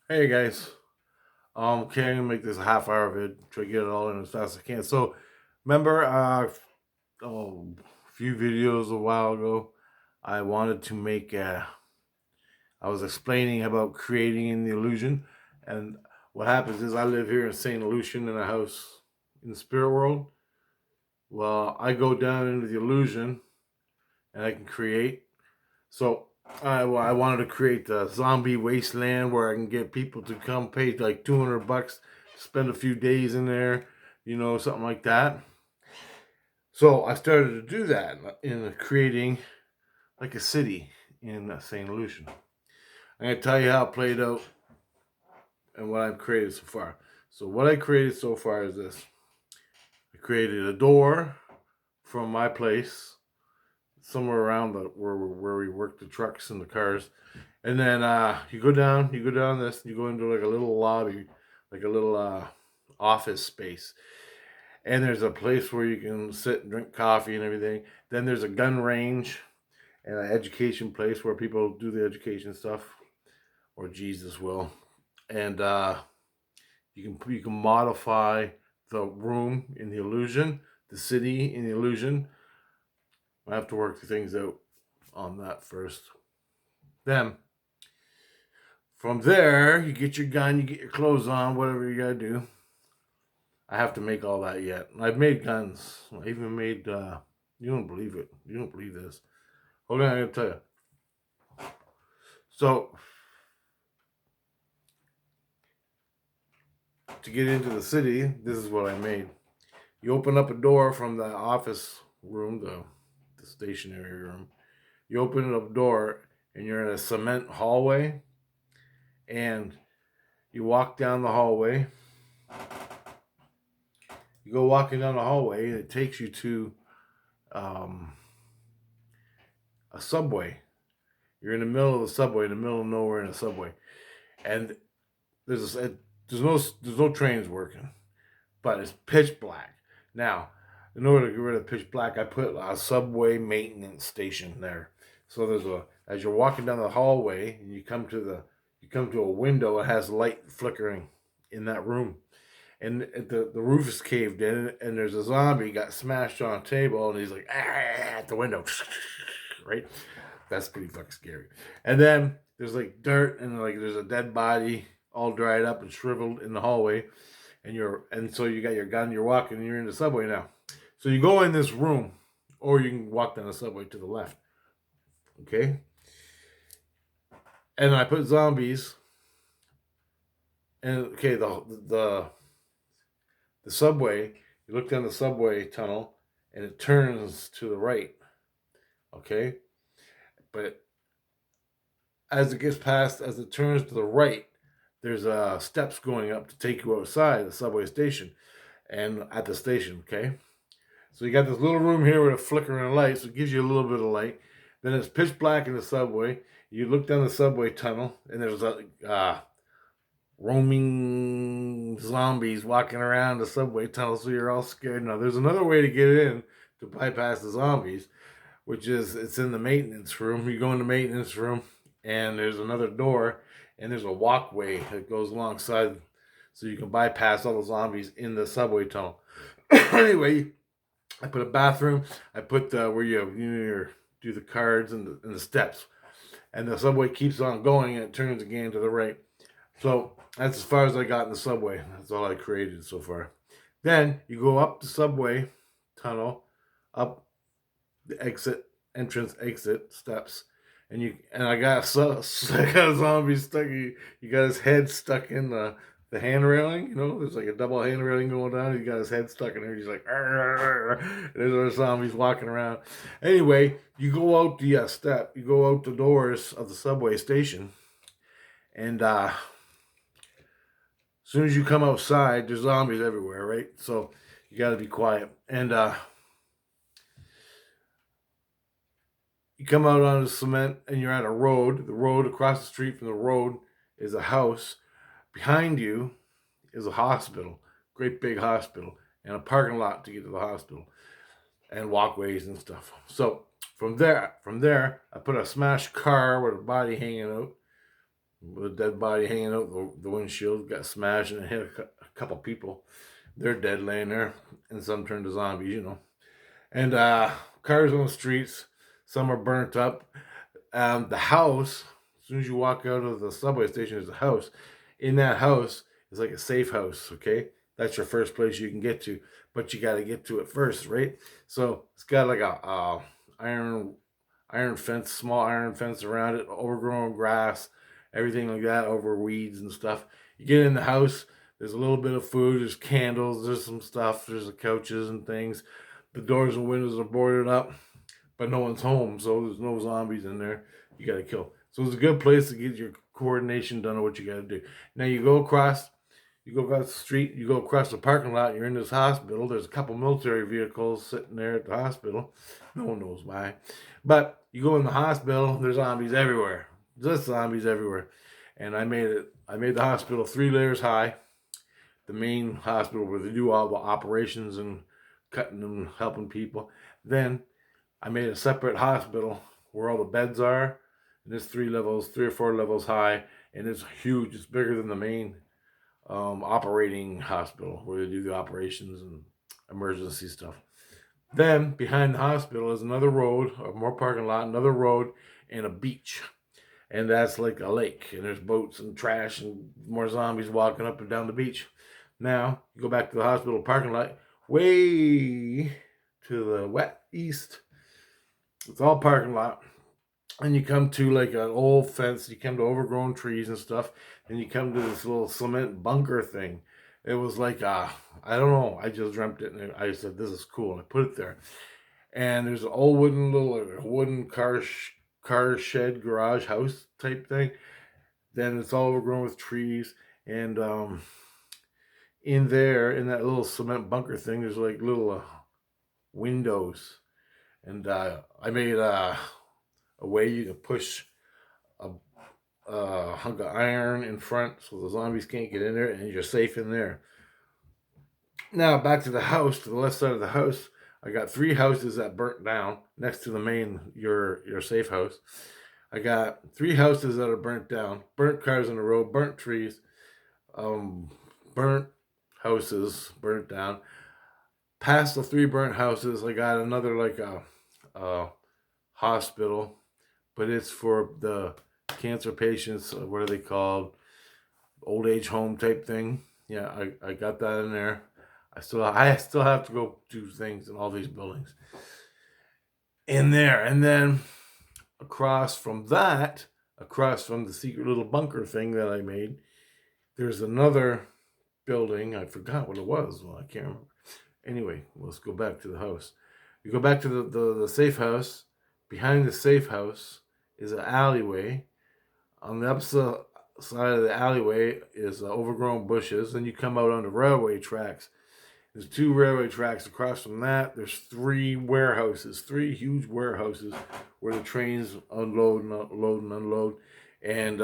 Hey guys, okay, I'm gonna make this a half hour vid. Try to get it all in as fast as I can. So, remember, a few videos a while ago, I wanted to make. I was explaining about creating in the illusion, and what happens is I live here in Saint Lucian in a house in the spirit world. Well, I go down into the illusion, and I can create. So I wanted to create the zombie wasteland where I can get people to come pay like $200, spend a few days in there, something like that. So I started to do that in creating like a city in St. Lucian. I'm gonna tell you how it played out and what I've created so far. So what I created so far is this: I created a door from my place somewhere around where we work the trucks and the cars. And then you go down this, you go into like a little lobby, like a little office space. And there's a place where you can sit and drink coffee and everything. Then there's a gun range and an education place where people do the education stuff, or Jesus will. And you can modify the room in the illusion, the city in the illusion. I have to work things out on that first. Then from there, you get your gun, you get your clothes on, whatever you gotta do. I have to make all that yet. I've made guns. I even made. You don't believe it. You don't believe this. Hold on, I gotta tell you. So to get into the city, this is what I made. You open up a door from the office room, the stationary room. You open up a door, and you're in a cement hallway, and you walk down the hallway. You go walking down the hallway, and it takes you to um, a subway. You're in the middle of the subway, in the middle of nowhere in a subway, and there's no trains working, but it's pitch black. Now, in order to get rid of pitch black, I put a subway maintenance station there. So there's a as you're walking down the hallway and you come to a window, it has light flickering in that room, and the roof is caved in, and there's a zombie got smashed on a table, and he's like at the window, right? That's pretty fucking scary. And then there's like dirt and like there's a dead body all dried up and shriveled in the hallway, and so you got your gun, you're walking, and you're in the subway now. So you go in this room, or you can walk down the subway to the left. Okay, and I put zombies, and okay, the subway. You look down the subway tunnel, and it turns to the right. Okay, but as it turns to the right, there's steps going up to take you outside the subway station, and at the station. Okay, so you got this little room here with a flickering light, so it gives you a little bit of light. Then it's pitch black in the subway. You look down the subway tunnel, and there's roaming zombies walking around the subway tunnel, so you're all scared. Now, there's another way to get in to bypass the zombies, which is it's in the maintenance room. You go in the maintenance room, and there's another door, and there's a walkway that goes alongside, so you can bypass all the zombies in the subway tunnel. Anyway, I put a bathroom. I put where do the cards and the steps, and the subway keeps on going, and it turns again to the right. So that's as far as I got in the subway. That's all I created so far. Then you go up the subway tunnel, up the entrance exit steps, and I got a zombie stuck. You got his head stuck in the hand railing. There's like a double hand railing going down. He got his head stuck in there. He's like, arr, arr, arr. There's other zombies walking around. Anyway, you go out the step. You go out the doors of the subway station, and as soon as you come outside, there's zombies everywhere, right? So you got to be quiet. And you come out on the cement and you're at a road. The road across the street from the road is a house. Behind you is a hospital, great big hospital, and a parking lot to get to the hospital, and walkways and stuff. So from there, I put a smashed car with a body hanging out. with a dead body hanging out the windshield, got smashed and it hit a couple people. They're dead laying there, and some turned to zombies, And cars on the streets, some are burnt up. The house, as soon as you walk out of the subway station, there's a house. In that house is like a safe house, okay? That's your first place you can get to, but you got to get to it first, right? So it's got like a iron fence, small iron fence around it, overgrown grass, everything like that, over weeds and stuff. You get in the house, there's a little bit of food, there's candles, there's some stuff, there's the couches and things. The doors and windows are boarded up, but no one's home, so there's no zombies in there. You got to kill. So it's a good place to get your coordination done of what you got to do. Now you go across the street, you go across the parking lot, you're in this hospital. There's a couple military vehicles sitting there at the hospital. No one knows why. But you go in the hospital, there's zombies everywhere. Just zombies everywhere. And I made the hospital 3 layers high. The main hospital where they do all the operations and cutting and helping people. Then I made a separate hospital where all the beds are. And it's 3 or 4 levels high. And it's huge. It's bigger than the main operating hospital where they do the operations and emergency stuff. Then behind the hospital is another road, or more parking lot, another road, and a beach. And that's like a lake. And there's boats and trash and more zombies walking up and down the beach. Now, you go back to the hospital parking lot, way to the east. It's all parking lot. And you come to like an old fence, you come to overgrown trees and stuff, and you come to this little cement bunker thing. It was like, I don't know, I just dreamt it, and I said, this is cool, and I put it there. And there's an old wooden car shed garage house type thing. Then it's all overgrown with trees, and in there, in that little cement bunker thing, there's like little windows. And I made a way you can push a hunk of iron in front so the zombies can't get in there, and you're safe in there. Now back to the house, to the left side of the house. I got 3 houses that burnt down next to the main your safe house. I got 3 houses that are burnt down, burnt cars on the road, burnt trees, burnt houses burnt down. Past the 3 burnt houses, I got another like a hospital, but it's for the cancer patients. What are they called? Old age home type thing. Yeah, I got that in there. I still have to go do things in all these buildings in there. And then across from the secret little bunker thing that I made, there's another building. I forgot what it was. Well, I can't remember. Anyway, let's go back to the house. You go back to the safe house. Behind the safe house is an alleyway. On the opposite side of the alleyway is overgrown bushes. Then you come out on the railway tracks. There's 2 railway tracks across from that. There's 3 warehouses, 3 huge warehouses where the trains unload and unload. And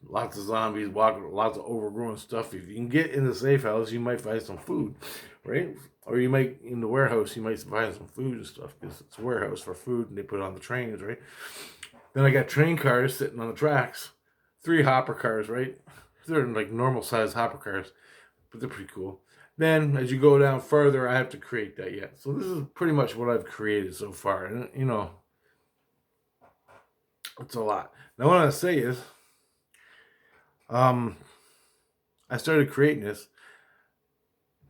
lots of zombies walking, lots of overgrown stuff. If you can get in the safe house, you might find some food, right? Or you might, in the warehouse, you might find some food and stuff because it's a warehouse for food and they put it on the trains, right? Then I got train cars sitting on the tracks. 3 hopper cars, right? They're like normal sized hopper cars, but they're pretty cool. Then as you go down further, I have to create that yet. So this is pretty much what I've created so far. And it's a lot. Now what I want to say is, I started creating this.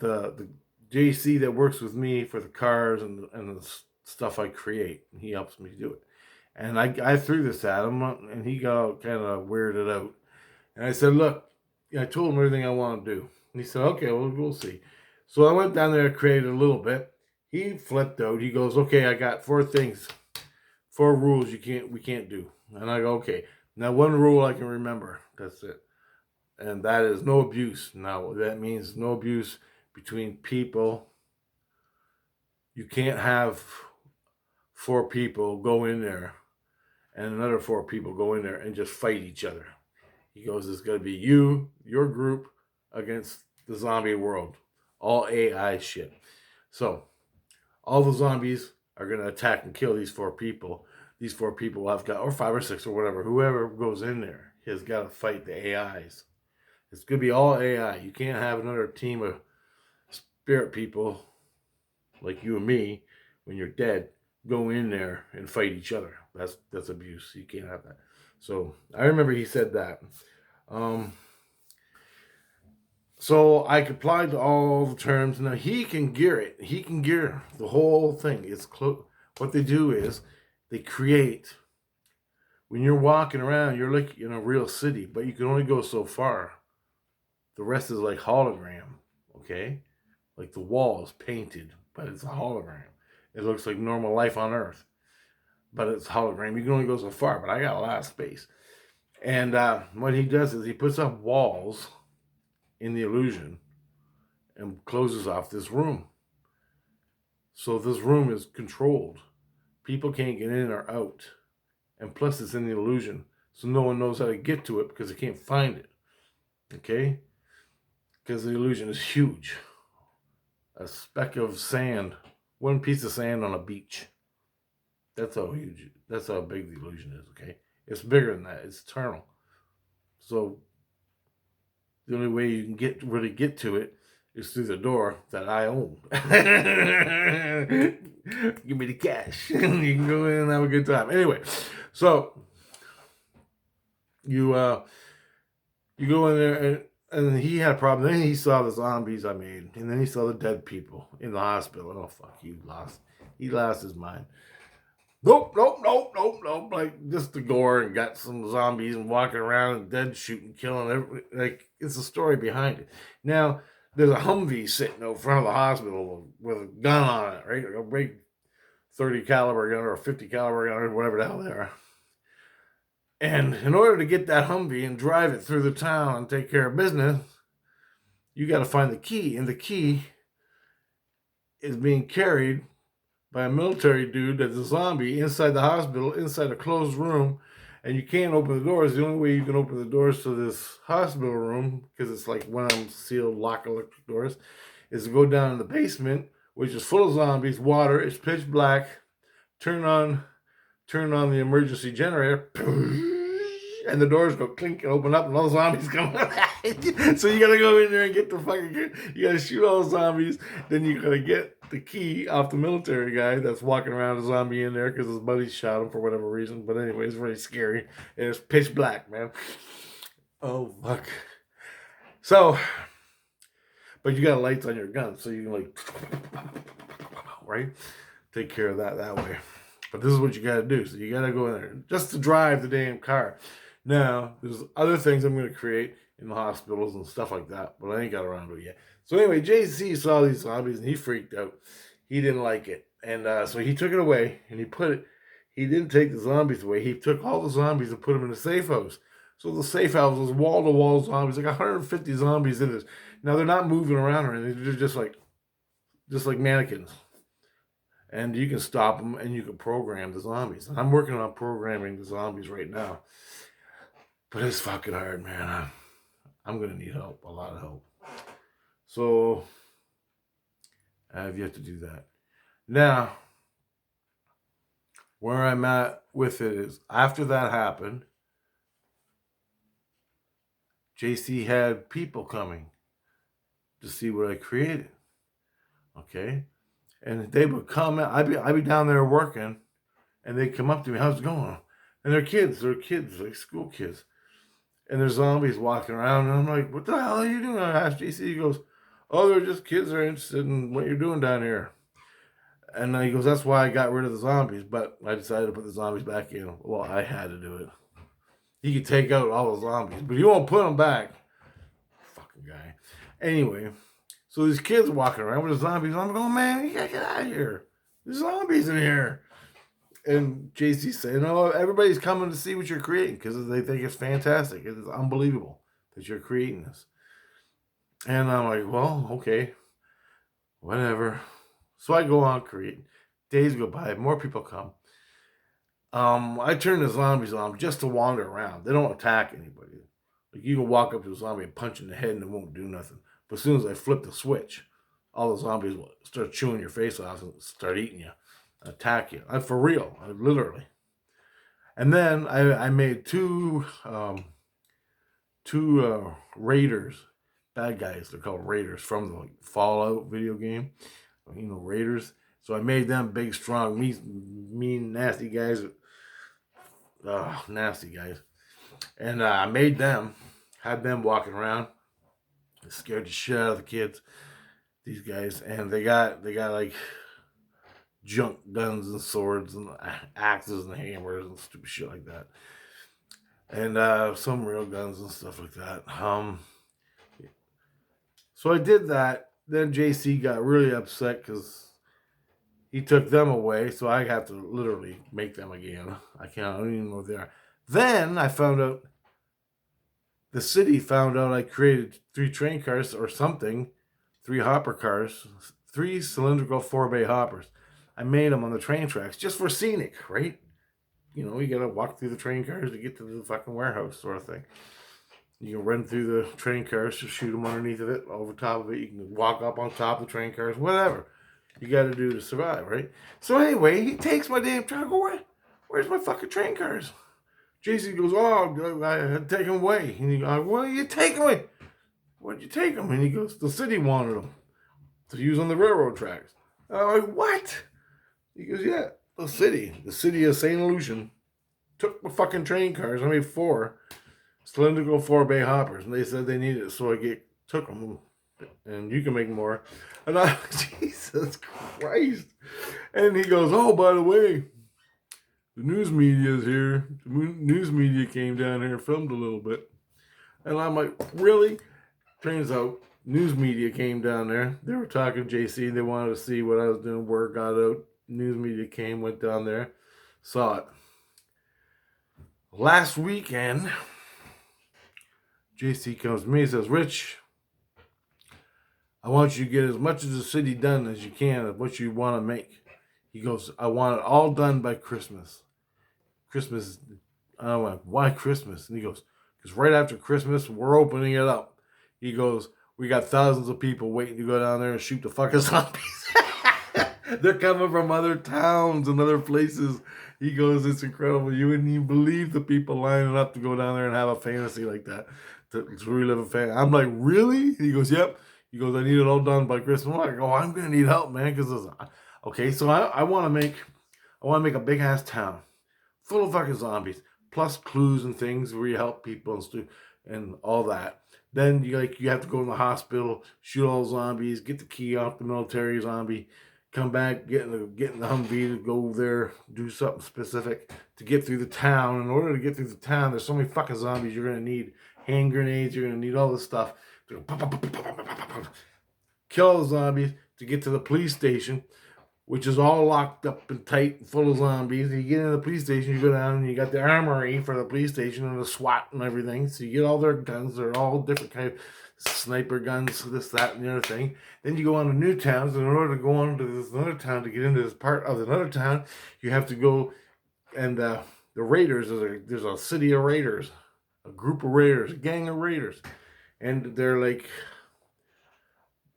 The JC that works with me for the cars and the stuff I create, he helps me do it. And I threw this at him, and he got kind of weirded out. And I said, look, I told him everything I want to do. And he said, okay, well, we'll see. So I went down there and created a little bit. He flipped out. He goes, okay, I got 4 things, 4 rules we can't do. And I go, okay. Now 1 rule I can remember. That's it. And that is no abuse. Now that means no abuse between people. You can't have 4 people go in there and another 4 people go in there and just fight each other. He goes, it's going to be you, your group, against the zombie world. All AI shit. So, all the zombies are going to attack and kill these 4 people. These 4 people have got, or 5 or 6 or whatever, whoever goes in there. has got to fight the AIs. It's going to be all AI. You can't have another team of spirit people like you and me when you're dead go in there and fight each other. That's abuse. You can't have that. So I remember he said that. Um, so I applied to all the terms. Now he can gear it. He can gear the whole thing. What they do is they create. When you're walking around, you're like in a real city, but you can only go so far. The rest is like hologram. Okay, like the wall is painted, but it's a hologram. It looks like normal life on Earth, but it's hologram. You can only go so far, but I got a lot of space. And what he does is he puts up walls in the illusion and closes off this room. So this room is controlled. People can't get in or out. And plus it's in the illusion. So no one knows how to get to it because they can't find it. Okay? Because the illusion is huge. A speck of sand. One piece of sand on a beach. That's how big the illusion is, okay? It's bigger than that. It's eternal. So the only way you can really get to it is through the door that I own. Give me the cash. You can go in and have a good time. Anyway, so you go in there and he had a problem. Then he saw the zombies I made, and then he saw the dead people in the hospital. Oh fuck, he lost his mind. Nope. Like just the gore and got some zombies and walking around and dead shooting, killing everybody. Like it's a story behind it. Now there's a Humvee sitting in front of the hospital with a gun on it, right? Like a big 30 caliber gun or a 50 caliber gun or whatever the hell they are. And in order to get that Humvee and drive it through the town and take care of business, you got to find the key, and the key is being carried by a military dude that's a zombie inside the hospital, inside a closed room, and you can't open the doors. The only way you can open the doors to this hospital room, because it's like one of them sealed lock electric doors, is to go down in the basement, which is full of zombies, water, it's pitch black, turn on the emergency generator, and the doors go clink and open up and all the zombies come out. So you gotta go in there and get the you gotta shoot all the zombies, then you gotta get the key off the military guy that's walking around a zombie in there because his buddy shot him for whatever reason. But anyway, it's really scary. And it's pitch black, man. Oh fuck. So, but you got lights on your gun, so you can like, right? Take care of that way. But this is what you got to do. So you got to go in there just to drive the damn car. Now, there's other things I'm going to create in the hospitals and stuff like that, but I ain't got around to it yet. So anyway, JC saw these zombies and he freaked out. He didn't like it. And so he took it away and he didn't take the zombies away. He took all the zombies and put them in a safe house. So the safe house was wall-to-wall zombies, like 150 zombies in this. Now they're not moving around or anything. They're just like mannequins. And you can stop them and you can program the zombies. I'm working on programming the zombies right now. But it's fucking hard, man. I'm going to need help, a lot of help. So I have yet to do that. Now, where I'm at with it is after that happened, JC had people coming to see what I created. Okay? And they would come, I'd be down there working, and they'd come up to me, how's it going? And they're kids, like school kids. And there's zombies walking around, and I'm like, what the hell are you doing? I asked JC, he goes, oh, they're just kids that are interested in what you're doing down here. And he goes, that's why I got rid of the zombies, but I decided to put the zombies back in. Well, I had to do it. He could take out all the zombies, but he won't put them back. Fucking guy. Anyway, so these kids are walking around with the zombies. I'm going, man, you gotta get out of here. There's zombies in here. And JC's saying, no, everybody's coming to see what you're creating because they think it's fantastic. It's unbelievable that you're creating this. And I'm like, well, okay, whatever. So I go on creating. Days go by, more people come. I turn the zombies on just to wander around. They don't attack anybody. Like you can walk up to a zombie and punch in the head and it won't do nothing. But as soon as I flip the switch, all the zombies will start chewing your face off and start eating you, attack you. For real, literally. And then I made two raiders, bad guys. They're called raiders from the Fallout video game. Raiders. So I made them big, strong, mean, nasty guys. Nasty guys. And I made them, had them walking around. It scared the shit out of the kids. These guys, and they got like junk guns and swords and axes and hammers and stupid shit like that, and some real guns and stuff like that. So I did that. Then JC got really upset because he took them away, so I have to literally make them again. I don't even know what they are. Then I found out, the city found out I created 3 train cars or something, 3 hopper cars, 3 cylindrical 4-bay hoppers. I made them on the train tracks just for scenic, right? You gotta walk through the train cars to get to the fucking warehouse, sort of thing. You can run through the train cars, just shoot them underneath of it, over top of it. You can walk up on top of the train cars, whatever you got to do to survive, right? So anyway, he takes my damn truck away. Where's my fucking train cars? JC goes, oh, I had to take them away. And he goes, what are you taking away? Where'd you take them? And he goes, the city wanted them to use on the railroad tracks. I'm like, what? He goes, yeah, the city of St. Lucian took the fucking train cars. I made 4 cylindrical 4-bay hoppers, and they said they needed it, so I took them, and you can make more. And I, Jesus Christ. And he goes, oh, by the way, the news media is here. The news media came down here and filmed a little bit. And I'm like, really? Turns out, news media came down there. They were talking to JC. They wanted to see what I was doing. Word got out. News media came, went down there, saw it. Last weekend, JC comes to me and says, Rich, I want you to get as much of the city done as you can of what you want to make. He goes, I want it all done by Christmas. Christmas. I went, why Christmas? And he goes, because right after Christmas, we're opening it up. He goes, we got thousands of people waiting to go down there and shoot the fucking zombies. They're coming from other towns and other places. He goes, it's incredible. You wouldn't even believe the people lining up to go down there and have a fantasy like that. To relive a fantasy. I'm like, really? He goes, yep. He goes, I need it all done by Christmas. I'm like, oh, I'm going to need help, man. Because okay, so I want to make a big ass town full of fucking zombies, plus clues and things where you help people and all that. Then you have to go in the hospital, shoot all the zombies, get the key off the military zombie, come back, get in the Humvee to go there, do something specific to get through the town. In order to get through the town, there's so many fucking zombies. You're gonna need hand grenades. You're gonna need all this stuff to kill the zombies to get to the police station, which is all locked up and tight and full of zombies. You get into the police station, you go down and you got the armory for the police station and the SWAT and everything. So you get all their guns. They're all different kind of sniper guns, this, that, and the other thing. Then you go on to new towns, and in order to go on to this another town to get into this part of another town, you have to go, and the raiders, there's a city of raiders, a group of raiders, a gang of raiders, and they're like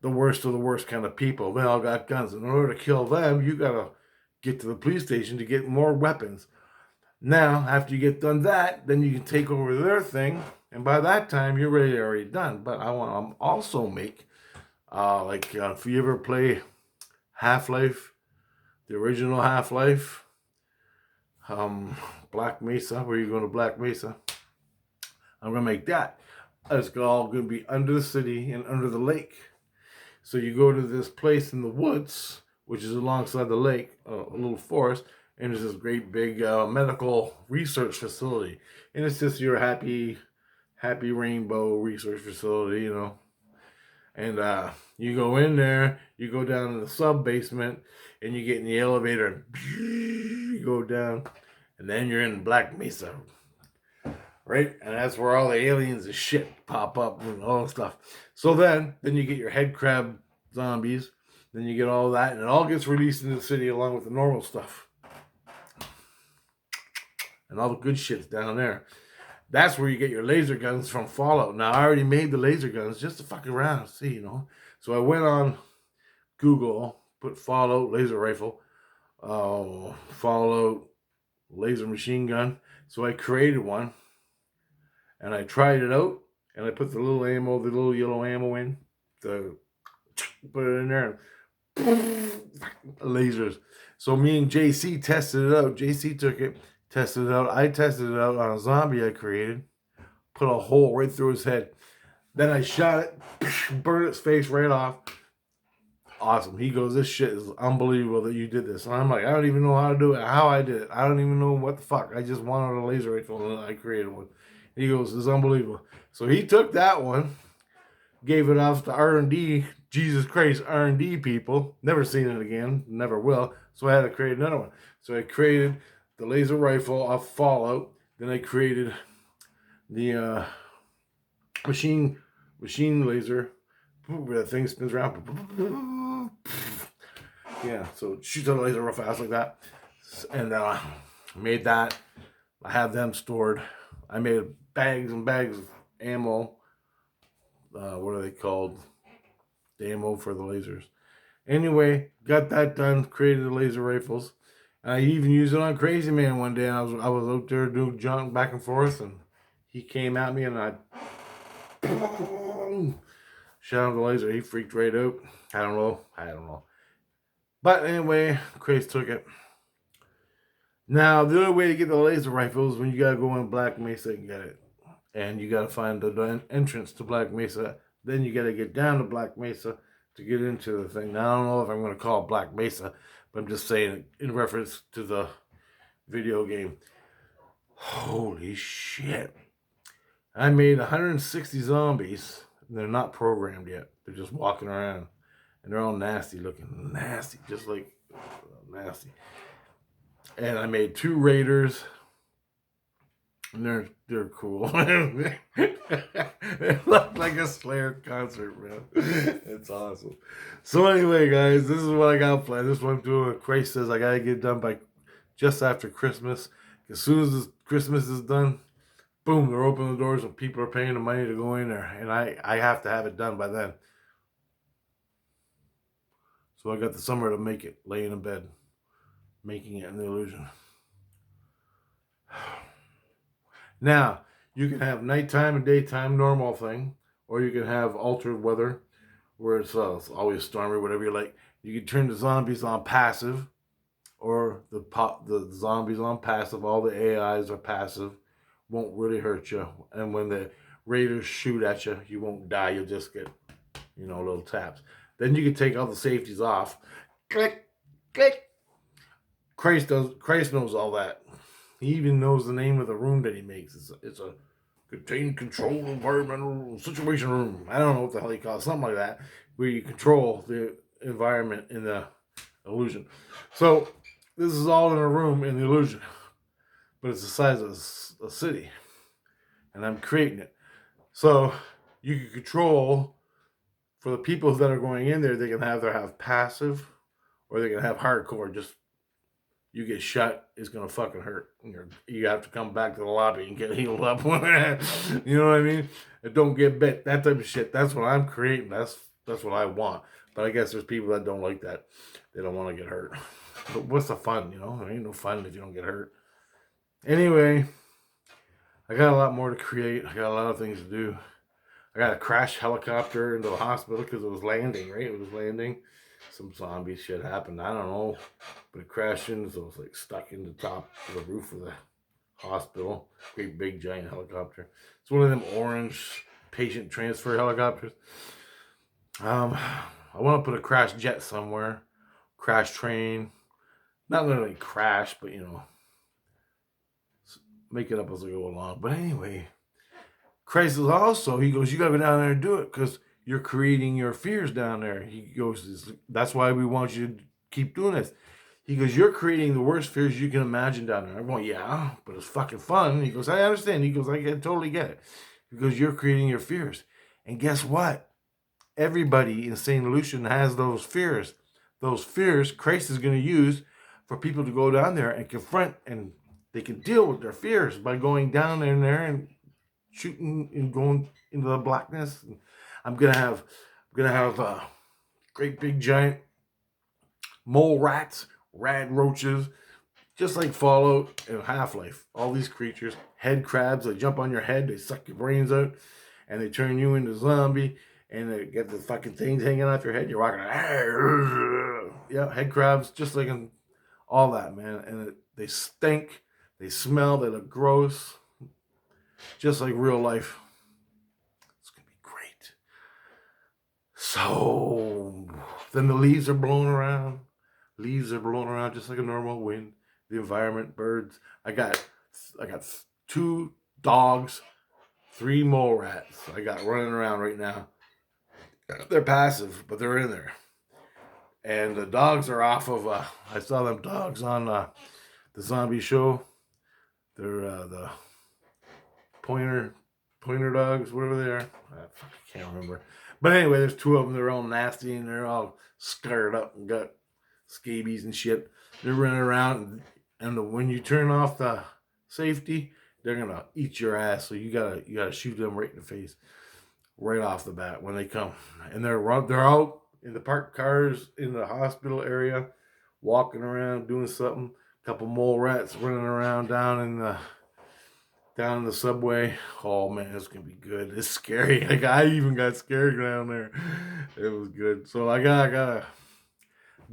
the worst of the worst kind of people. They all got guns. And in order to kill them, you gotta get to the police station to get more weapons. Now, after you get done that, then you can take over their thing, and by that time, you're already done. But I want to also make, if you ever play Half-Life, the original Half-Life, Black Mesa, where you go to Black Mesa, I'm going to make that. It's all going to be under the city and under the lake. So you go to this place in the woods, which is alongside the lake, a little forest, and there's this great big medical research facility. And it's just your happy rainbow research facility, you know. And you go in there, you go down to the sub-basement, and you get in the elevator, and you go down, and then you're in Black Mesa. Right? And that's where all the aliens and shit pop up and all that stuff. So then you get your head crab zombies. Then you get all that, and it all gets released into the city along with the normal stuff. And all the good shit's down there. That's where you get your laser guns from Fallout. Now, I already made the laser guns just to fuck around and see, you know. So I went on Google, put Fallout laser rifle, Fallout laser machine gun. So I created one. And I tried it out, and I put the little ammo, the little yellow ammo in, the put it in there, and lasers. So me and JC tested it out. JC took it, tested it out. I tested it out on a zombie I created, put a hole right through his head. Then I shot it, burned its face right off. Awesome. He goes, this shit is unbelievable that you did this. And I'm like, I don't even know how to do it, how I did it. I don't even know what the fuck. I just wanted a laser rifle and I created one. He goes, it's unbelievable. So he took that one, gave it off to R&D, Jesus Christ, R&D people. Never seen it again, never will. So I had to create another one. So I created the laser rifle off Fallout. Then I created the machine laser. Where that thing spins around. Yeah, so it shoots out a laser real fast like that. And made that. I have them stored. I made bags and bags of ammo. What are they called? The ammo for the lasers. Anyway, got that done. Created the laser rifles. And I even used it on Crazy Man one day. I was out there doing junk back and forth, and he came at me, and I shot him the laser. He freaked right out. I don't know. But anyway, Craze took it. Now, the only way to get the laser rifle is when you gotta go in Black Mesa and get it. And you gotta find the entrance to Black Mesa. Then you gotta get down to Black Mesa to get into the thing. Now, I don't know if I'm gonna call it Black Mesa, but I'm just saying it in reference to the video game. Holy shit. I made 160 zombies. They're not programmed yet. They're just walking around. And they're all nasty looking. Nasty. Just like nasty. And I made 2 raiders. And they're cool. They look like a Slayer concert, man. It's awesome. So anyway, guys, this is what I got planned. This is what I'm doing. Christ says I gotta get it done by just after Christmas. As soon as Christmas is done, boom, they're opening the doors and people are paying the money to go in there. And I have to have it done by then. So I got the summer to make it, laying in bed, making it an illusion. Now, you can have nighttime and daytime, normal thing, or you can have altered weather, where it's always stormy, whatever you like. You can turn the zombies on passive, or the zombies on passive. All the AIs are passive, won't really hurt you. And when the raiders shoot at you, you won't die. You'll just get, little taps. Then you can take all the safeties off. Click, click. Christ knows all that. He even knows the name of the room that he makes. It's a contained control environmental situation room. I don't know what the hell he calls it. Something like that. Where you control the environment in the illusion. So this is all in a room in the illusion. But it's the size of a city. And I'm creating it. So you can control, for the people that are going in there, they can either have passive or they can have hardcore. Just you get shot, it's gonna fucking hurt. You have to come back to the lobby and get healed up. You know what I mean? And don't get bit. That type of shit. That's what I'm creating. That's what I want. But I guess there's people that don't like that. They don't want to get hurt. But what's the fun? There ain't no fun if you don't get hurt. Anyway, I got a lot more to create. I got a lot of things to do. I got a crash helicopter into the hospital because it was landing, right? It was landing. Some zombie shit happened. I don't know. But it crashed in, so it was like stuck in the top of the roof of the hospital. Great big giant helicopter. It's one of them orange patient transfer helicopters. I want to put a crash jet somewhere. Crash train. Not literally crash, but make it up as I go along. But anyway, Christ is also, he goes, you got to go down there and do it because you're creating your fears down there. He goes, that's why we want you to keep doing this. He goes, you're creating the worst fears you can imagine down there. I'm going, yeah, but it's fucking fun. He goes, I understand. He goes, I totally get it. Because you're creating your fears. And guess what? Everybody in St. Lucian has those fears. Those fears Christ is going to use for people to go down there and confront, and they can deal with their fears by going down in there and shooting and going into the blackness. I'm gonna have great big giant mole rats, rad roaches, just like Fallout and Half-Life. All these creatures, head crabs, they jump on your head, they suck your brains out, and they turn you into a zombie, and they get the fucking things hanging off your head. You're walking, yeah, head crabs, just like in all that, man. And they stink, they smell, they look gross, just like real life. It's gonna be great. So then the leaves are blowing around. Leaves are blowing around just like a normal wind. The environment, birds. I got 2 dogs, 3 mole rats. I got running around right now. They're passive, but they're in there. And the dogs are off of. I saw them dogs on the zombie show. They're the pointer dogs, whatever they are. I can't remember. But anyway, there's 2 of them. They're all nasty and they're all scarred up and got scabies and shit. They're running around, and when you turn off the safety, they're gonna eat your ass. So you gotta shoot them right in the face, right off the bat when they come. And they're out in the parked cars in the hospital area, walking around doing something. A couple mole rats running around down in the subway. Oh man, it's gonna be good. It's scary. Like I even got scared down there. It was good. So I got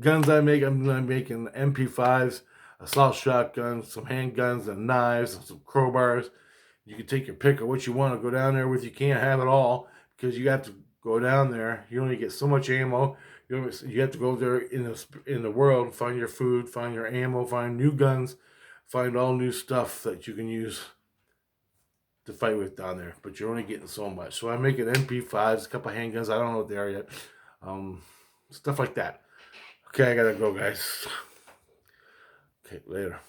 guns I make. I'm making MP5s, assault shotguns, some handguns, and knives, and some crowbars. You can take your pick of what you want to go down there with. You can't have it all because you have to go down there. You only get so much ammo. You have to go there in the world, find your food, find your ammo, find new guns, find all new stuff that you can use to fight with down there. But you're only getting so much. So I'm making MP5s, a couple of handguns. I don't know what they are yet. Stuff like that. Okay, I gotta go, guys. Okay, later.